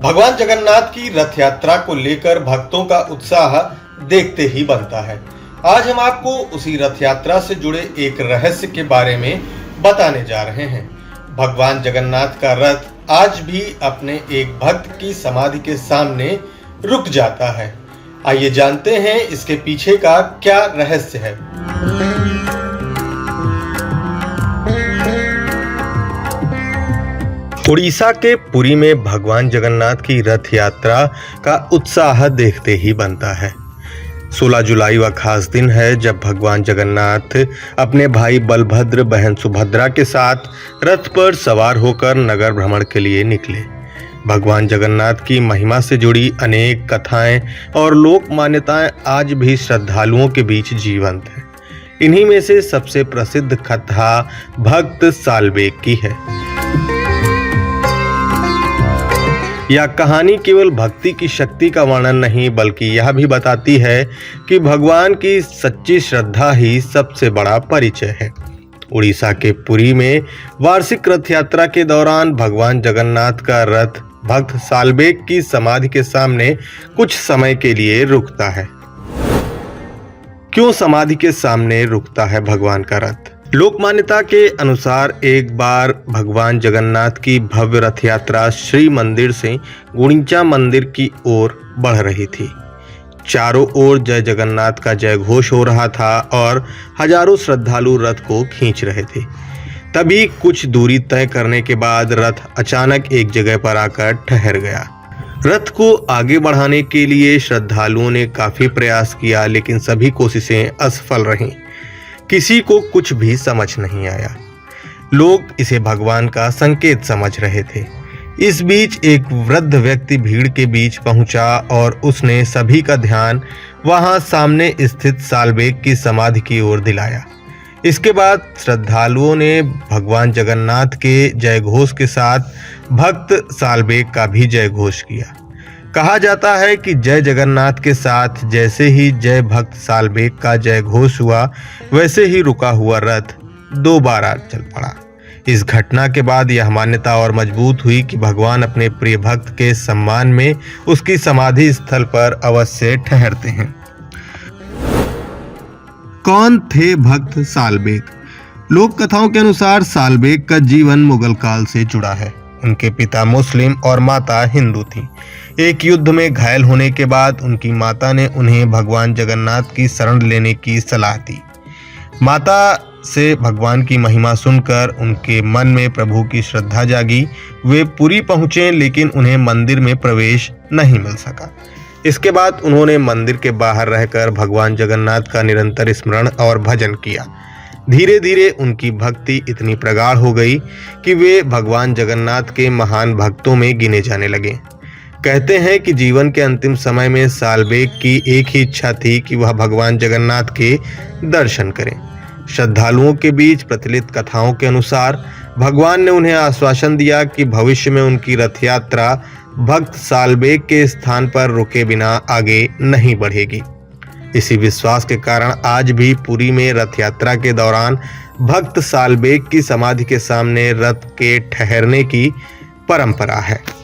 भगवान जगन्नाथ की रथ यात्रा को लेकर भक्तों का उत्साह देखते ही बनता है। आज हम आपको उसी रथ यात्रा से जुड़े एक रहस्य के बारे में बताने जा रहे हैं। भगवान जगन्नाथ का रथ आज भी अपने एक भक्त की समाधि के सामने रुक जाता है। आइए जानते हैं इसके पीछे का क्या रहस्य है। उड़ीसा के पुरी में भगवान जगन्नाथ की रथ यात्रा का उत्साह देखते ही बनता है। 16 जुलाई वह खास दिन है जब भगवान जगन्नाथ अपने भाई बलभद्र, बहन सुभद्रा के साथ रथ पर सवार होकर नगर भ्रमण के लिए निकले। भगवान जगन्नाथ की महिमा से जुड़ी अनेक कथाएं और लोक मान्यताएं आज भी श्रद्धालुओं के बीच जीवंत हैं। इन्हीं में से सबसे प्रसिद्ध कथा भक्त सालबेग की है। यह कहानी केवल भक्ति की शक्ति का वर्णन नहीं बल्कि यह भी बताती है कि भगवान की सच्ची श्रद्धा ही सबसे बड़ा परिचय है। उड़ीसा के पुरी में वार्षिक रथ यात्रा के दौरान भगवान जगन्नाथ का रथ भक्त सालबेग की समाधि के सामने कुछ समय के लिए रुकता है। क्यों समाधि के सामने रुकता है भगवान का रथ? लोक मान्यता के अनुसार एक बार भगवान जगन्नाथ की भव्य रथ यात्रा श्री मंदिर से गुंडीचा मंदिर की ओर बढ़ रही थी। चारों ओर जय जगन्नाथ का जय घोष हो रहा था और हजारों श्रद्धालु रथ को खींच रहे थे। तभी कुछ दूरी तय करने के बाद रथ अचानक एक जगह पर आकर ठहर गया। रथ को आगे बढ़ाने के लिए श्रद्धालुओं ने काफी प्रयास किया, लेकिन सभी कोशिशें असफल रहीं। किसी को कुछ भी समझ नहीं आया। लोग इसे भगवान का संकेत समझ रहे थे। इस बीच एक वृद्ध व्यक्ति भीड़ के बीच पहुंचा और उसने सभी का ध्यान वहां सामने स्थित सालबेग की समाधि की ओर दिलाया। इसके बाद श्रद्धालुओं ने भगवान जगन्नाथ के जय घोष के साथ भक्त सालबेग का भी जय घोष किया। कहा जाता है कि जय जगन्नाथ के साथ जैसे ही जय भक्त सालबेग का जय घोष हुआ, वैसे ही रुका हुआ रथ दोबारा चल पड़ा। इस घटना के बाद यह मान्यता और मजबूत हुई कि भगवान अपने प्रिय भक्त के सम्मान में उसकी समाधि स्थल पर अवश्य ठहरते हैं। कौन थे भक्त सालबेग? लोक कथाओं के अनुसार सालबेग का जीवन मुगल काल से जुड़ा है। उनके पिता मुस्लिम और माता हिंदू थी। एक युद्ध में घायल होने के बाद उनकी माता ने उन्हें भगवान जगन्नाथ की शरण लेने की सलाह दी। माता से भगवान की महिमा सुनकर उनके मन में प्रभु की श्रद्धा जागी। वे पुरी पहुंचे, लेकिन उन्हें मंदिर में प्रवेश नहीं मिल सका। इसके बाद उन्होंने मंदिर के बाहर रहकर भगवान जगन्नाथ का निरंतर स्मरण और भजन किया। धीरे धीरे उनकी भक्ति इतनी प्रगाढ़ हो गई कि वे भगवान जगन्नाथ के महान भक्तों में गिने जाने लगे। कहते हैं कि जीवन के अंतिम समय में सालबेग की एक ही इच्छा थी कि वह भगवान जगन्नाथ के दर्शन करें। श्रद्धालुओं के बीच प्रचलित कथाओं के अनुसार भगवान ने उन्हें आश्वासन दिया कि भविष्य में उनकी रथ यात्रा भक्त सालबेग के स्थान पर रुके बिना आगे नहीं बढ़ेगी। इसी विश्वास के कारण आज भी पुरी में रथ यात्रा के दौरान भक्त सालबेग की समाधि के सामने रथ के ठहरने की परंपरा है।